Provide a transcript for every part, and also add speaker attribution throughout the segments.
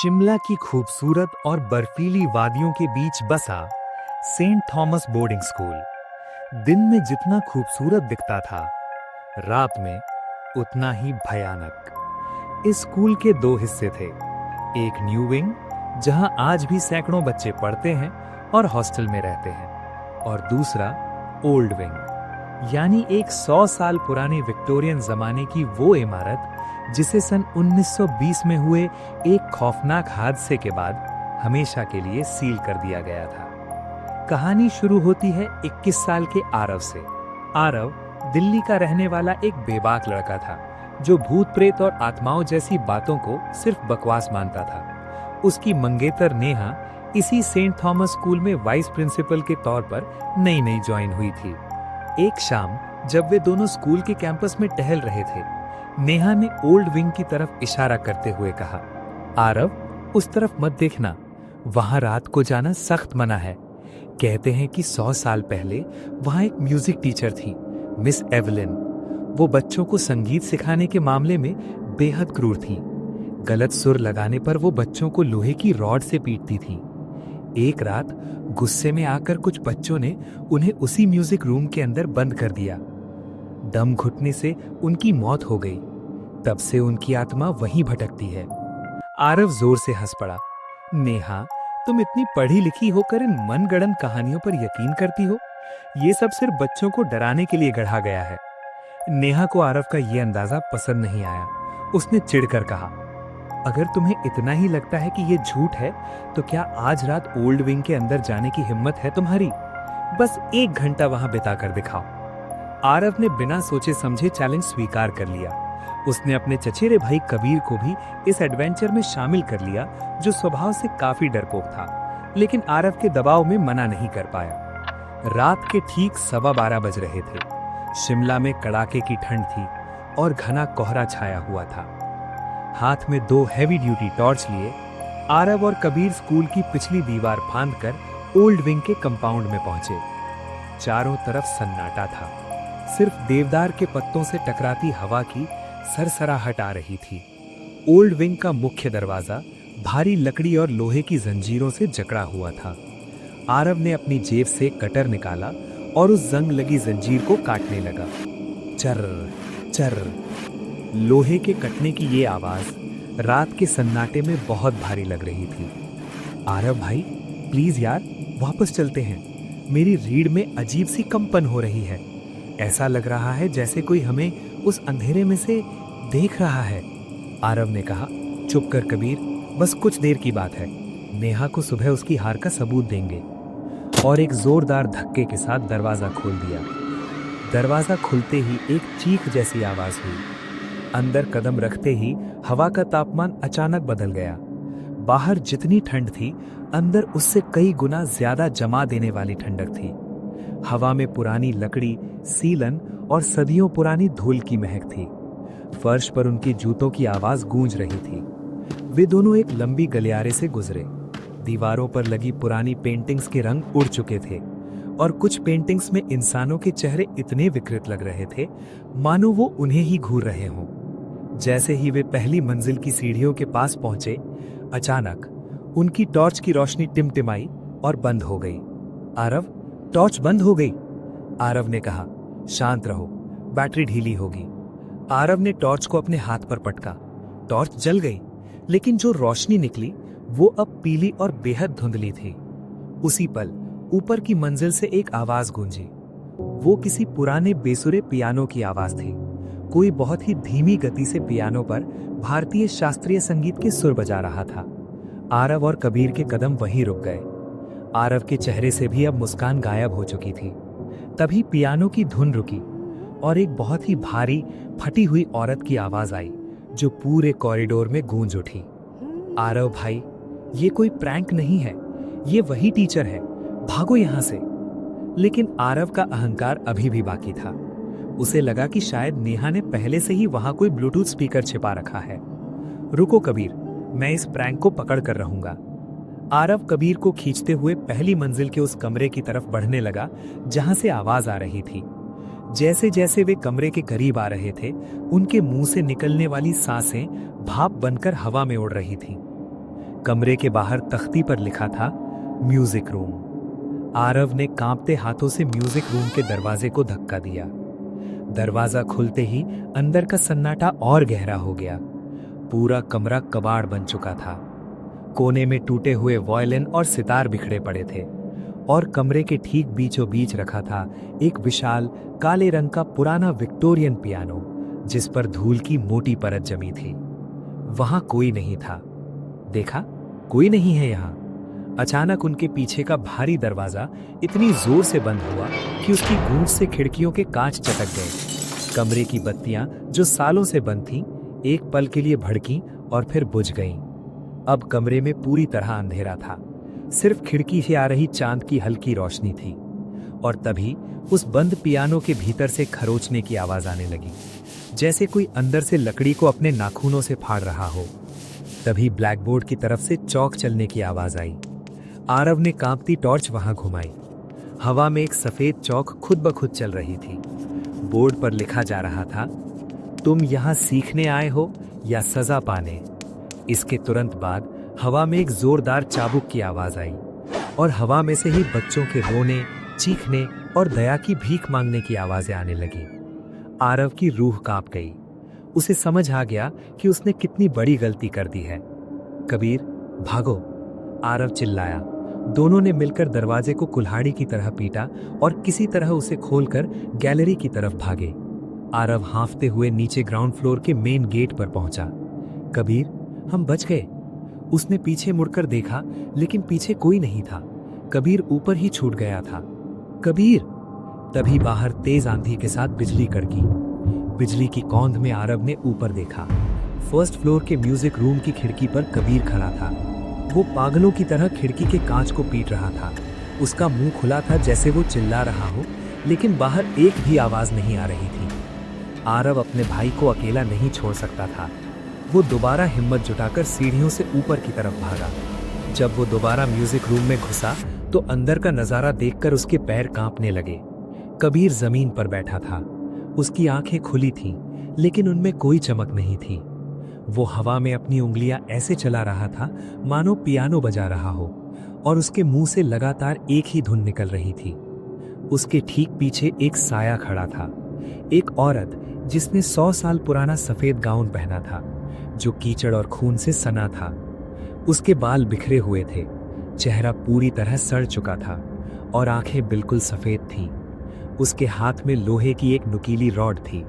Speaker 1: शिमला की खूबसूरत और बर्फीली वादियों के बीच बसा सेंट थॉमस बोर्डिंग स्कूल दिन में जितना खूबसूरत दिखता था, रात में उतना ही भयानक। इस स्कूल के दो हिस्से थे। एक न्यू विंग, जहां आज भी सैकड़ों बच्चे पढ़ते हैं और हॉस्टल में रहते हैं, और दूसरा ओल्ड विंग, यानी एक 100 साल पुरानी विक्टोरियन जमाने की वो इमारत जिसे सन 1920 में हुए एक खौफनाक हादसे के बाद हमेशा के लिए सील कर दिया गया था। कहानी शुरू होती है 21 साल के आरव से। आरव दिल्ली का रहने वाला एक बेबाक लड़का था, जो भूत प्रेत और आत्माओं जैसी बातों को सिर्फ बकवास मानता था। उसकी मंगेतर नेहा इसी सेंट थॉमस स्कूल में वाइस प्रिंसिपल के तौर पर नई नई ज्वाइन हुई थी। एक शाम जब वे दोनों स्कूल के कैंपस में टहल रहे थे, नेहा ने ओल्ड विंग की तरफ इशारा करते हुए कहा, आरव, उस तरफ मत देखना, वहां रात को जाना सख्त मना है। कहते हैं कि 100 साल पहले वहां एक म्यूजिक टीचर थी, मिस एवलिन। वो बच्चों को संगीत सिखाने के मामले में बेहद क्रूर थी। गलत सुर लगाने पर वो बच्चों को लोहे की रॉड से पीटती थी। एक रात गुस्से में आकर कुछ बच्चों ने उन्हें उसी म्यूजिक रूम के अंदर बंद कर दिया। दम घुटने से उनकी मौत हो गई। तब से उनकी आत्मा वहीं भटकती है। आरव जोर से हंस पड़ा। नेहा, तुम इतनी पढ़ी लिखी होकर इन मनगढ़ंत कहानियों पर यकीन करती हो? ये सब सिर्फ बच्चों को डराने के लिए गढ़ा गया है। नेहा को आरव का ये अंदाजा पसंद नहीं आया। उसने चिढ़कर कहा, अगर तुम्हें इतना ही लगता है कि ये झूठ है, तो क्या आज रात ओल्ड विंग के अंदर जाने की हिम्मत है तुम्हारी? बस 1 घंटा वहां बिता कर दिखाओ। आरव ने बिना सोचे समझे चैलेंज स्वीकार कर लिया। उसने अपने चचेरे भाई कबीर को भी इस एडवेंचर में शामिल कर लिया, जो स्वभाव से काफी डरपोक था, लेकिन आरव के दबाव में मना नहीं कर पाया। रात के ठीक 12:15 बज रहे थे। शिमला में कड़ाके की ठंड थी और घना कोहरा छाया हुआ था। हाथ में 2 हैवी ड्यूटी टॉर्च लिए आरव और कबीर स्कूल की पिछली दीवार फांदकर ओल्ड विंग के कंपाउंड में पहुंचे। चारों तरफ सन्नाटा था। सिर्फ देवदार के पत्तों से टकराती हवा की सरसराहट आ रही थी। ओल्ड विंग का मुख्य दरवाजा भारी लकड़ी और लोहे की जंजीरों से जकड़ा हुआ था। आरव ने अपनी जेब से कटर निकाला और उस जंग लगी जंजीर को काटने लगा। चर्र चर्र, लोहे के कटने की ये आवाज रात के सन्नाटे में बहुत भारी लग रही थी। आरव भाई, प्लीज यार, वापस चलते हैं। मेरी रीढ़ में अजीब सी कंपन हो रही है। ऐसा लग रहा है जैसे कोई हमें उस अंधेरे में से देख रहा है। आरव ने कहा, चुप कर कबीर, बस कुछ देर की बात है। नेहा को सुबह उसकी हार का सबूत देंगे। और एक जोरदार धक्के के साथ दरवाजा खोल दिया। दरवाजा खुलते ही एक चीख जैसी आवाज हुई। अंदर कदम रखते ही हवा का तापमान अचानक बदल गया। बाहर जितनी ठंड थी, अंदर उससे कई गुना ज्यादा जमा देने वाली ठंडक थी। हवा में पुरानी लकड़ी, सीलन और सदियों पुरानी धूल की महक थी। फर्श पर उनके जूतों की आवाज गूंज रही थी। वे दोनों एक लंबी गलियारे से गुजरे। दीवारों पर लगी पुरानी पेंटिंग्स के रंग उड़ चुके थे और कुछ पेंटिंग्स में इंसानों के चेहरे इतने विकृत लग रहे थे मानो वो उन्हें ही घूर रहे हों। जैसे ही वे पहली मंजिल की सीढ़ियों के पास पहुंचे, अचानक उनकी टॉर्च की रोशनी टिमटिमाई और बंद हो गई। आरव, टॉर्च बंद हो गई। आरव ने कहा, शांत रहो, बैटरी ढीली होगी। आरव ने टॉर्च को अपने हाथ पर पटका। टॉर्च जल गई, लेकिन जो रोशनी निकली वो अब पीली और बेहद धुंधली थी। उसी पल ऊपर की मंजिल से एक आवाज गूंजी। वो किसी पुराने बेसुरे पियानो की आवाज थी। कोई बहुत ही धीमी गति से पियानो पर भारतीय शास्त्रीय संगीत के सुर बजा रहा था। आरव और कबीर के कदम वहीं रुक गए। आरव के चेहरे से भी अब मुस्कान गायब हो चुकी थी। तभी पियानो की धुन रुकी और एक बहुत ही भारी फटी हुई औरत की आवाज आई, जो पूरे कॉरिडोर में गूंज उठी। आरव भाई, ये कोई प्रैंक नहीं है, ये वही टीचर है, भागो यहां से। लेकिन आरव का अहंकार अभी भी बाकी था। उसे लगा कि शायद नेहा ने पहले से ही वहां कोई ब्लूटूथ स्पीकर छिपा रखा है। रुको कबीर, मैं इस प्रैंक को पकड़ कर रहूंगा। आरव कबीर को खींचते हुए पहली मंजिल के उस कमरे की तरफ बढ़ने लगा जहां से आवाज आ रही थी। जैसे जैसे वे कमरे के करीब आ रहे थे, उनके मुंह से निकलने वाली सांसें भाप बनकर हवा में उड़ रही थीं। कमरे के बाहर तख्ती पर लिखा था म्यूजिक रूम। आरव ने कांपते हाथों से म्यूजिक रूम के दरवाजे को धक्का दिया। दरवाजा खुलते ही अंदर का सन्नाटा और गहरा हो गया। पूरा कमरा कबाड़ बन चुका था। कोने में टूटे हुए वायलिन और सितार बिखरे पड़े थे और कमरे के ठीक बीचों बीच रखा था एक विशाल काले रंग का पुराना विक्टोरियन पियानो, जिस पर धूल की मोटी परत जमी थी। वहां कोई नहीं था। देखा, कोई नहीं है यहाँ। अचानक उनके पीछे का भारी दरवाजा इतनी जोर से बंद हुआ कि उसकी गूंज से खिड़कियों के कांच चटक गए। कमरे की बत्तियां जो सालों से बंद थीं, एक पल के लिए भड़कीं और फिर बुझ गईं। अब कमरे में पूरी तरह अंधेरा था। सिर्फ खिड़की से आ रही चांद की हल्की रोशनी थी। और तभी उस बंद पियानो के भीतर से खरोचने की आवाज आने लगी, जैसे कोई अंदर से लकड़ी को अपने नाखूनों से फाड़ रहा हो। तभी ब्लैकबोर्ड की तरफ से चौक चलने की आवाज आई। आरव ने कांपती टॉर्च वहां घुमाई। हवा में एक सफेद चौक खुद ब खुद चल रही थी। बोर्ड पर लिखा जा रहा था, तुम यहां सीखने आए हो या सजा पाने। इसके तुरंत बाद हवा में एक जोरदार चाबुक की आवाज आई और हवा में से ही बच्चों के रोने, चीखने और दया की भीख मांगने की आवाजें आने लगी। आरव की रूह कांप गई। उसे समझ आ गया कि उसने कितनी बड़ी गलती कर दी है। कबीर, भागो! आरव चिल्लाया। दोनों ने मिलकर दरवाजे को कुल्हाड़ी की तरह पीटा और किसी तरह उसे खोलकर गैलरी की तरफ भागे। आरव हांफते हुए नीचे ग्राउंड फ्लोर के मेन गेट पर पहुंचा। कबीर, हम बच गए। उसने पीछे मुड़कर देखा, लेकिन पीछे कोई नहीं था। कबीर ऊपर ही छूट गया था। कबीर! तभी बाहर तेज आंधी के साथ बिजली कड़की। बिजली की कौंध में आरव ने ऊपर देखा। फर्स्ट फ्लोर के म्यूजिक रूम की खिड़की पर कबीर खड़ा था। वो पागलों की तरह खिड़की के कांच को पीट रहा था। उसका मुंह खुला था जैसे वो चिल्ला रहा हो, लेकिन बाहर एक भी आवाज नहीं आ रही थी। आरव अपने भाई को अकेला नहीं छोड़ सकता था। वो दोबारा हिम्मत जुटाकर सीढ़ियों से ऊपर की तरफ भागा। जब वो दोबारा म्यूजिक रूम में घुसा तो अंदर का नजारा देखकर उसके पैर कांपने लगे। कबीर जमीन पर बैठा था। उसकी आंखें खुली थीं, लेकिन उनमें कोई चमक नहीं थी। वो हवा में अपनी उंगलियां ऐसे चला रहा था मानो पियानो बजा रहा हो, और उसके मुंह से लगातार एक ही धुन निकल रही थी। उसके ठीक पीछे एक साया खड़ा था, एक औरत जिसने 100 साल पुराना सफेद गाउन पहना था, जो कीचड़ और खून से सना था। उसके बाल बिखरे हुए थे, चेहरा पूरी तरह सड़ चुका था और आंखें बिल्कुल सफेद थीं। उसके हाथ में लोहे की एक नुकीली रॉड थी।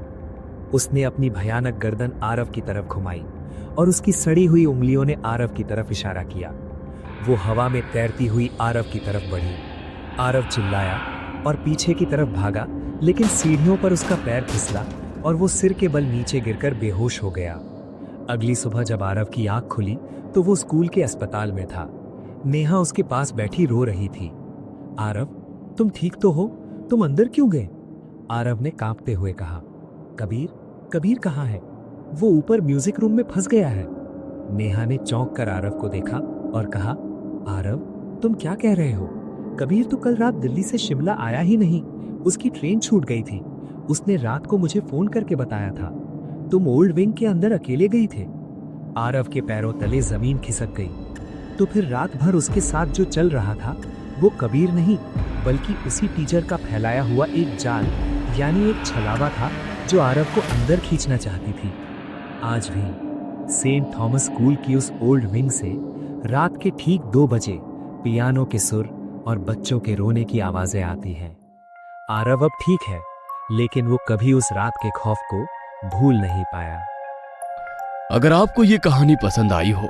Speaker 1: उसने अपनी भयानक गर्दन आरव की तरफ घुमाई और उसकी सड़ी हुई उंगलियों ने आरव की तरफ इशारा किया। वो हवा में तैरती हुई आरव की तरफ बढ़ी। आरव चिल्लाया और पीछे की तरफ भागा, लेकिन सीढ़ियों पर उसका पैर फिसला और वो सिर के बल नीचे गिरकर बेहोश हो गया। अगली सुबह जब आरव की आंख खुली तो वो स्कूल के अस्पताल में था। नेहा उसके पास बैठी रो रही थी। आरव, तुम ठीक तो हो? तुम अंदर क्यों गए? आरव ने कांपते हुए कहा। कबीर कहाँ है? वो ऊपर म्यूजिक रूम में फंस गया है। नेहा ने चौंक कर आरव को देखा और कहा, आरव, तुम क्या कह रहे हो? कबीर तो कल रात दिल्ली से शिमला आया ही नहीं। उसकी ट्रेन छूट गई थी। उसने रात को मुझे फोन करके बताया था। तुम ओल्ड विंग के अंदर अकेले गई थे। आरव के पैरों तले जमीन खिसक गई। तो फिर रात भर उसके साथ जो चल रहा था वो कबीर नहीं, बल्कि उसी टीचर का फैलाया हुआ एक जाल, यानी एक छलावा था जो आरव को अंदर खींचना चाहती थी। आज भी सेंट थॉमस स्कूल की उस ओल्ड विंग से रात के ठीक 2 बजे पियानो के सुर और बच्चों के रोने की आवाजें आती हैं। आरव अब ठीक है, लेकिन वो कभी उस रात के खौफ को भूल नहीं पाया।
Speaker 2: अगर आपको ये कहानी पसंद आई हो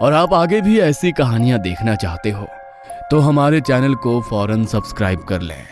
Speaker 2: और आप आगे भी ऐसी कहानियां देखना चाहते हो तो हमारे चैनल को फौरन सब्सक्राइब कर लें।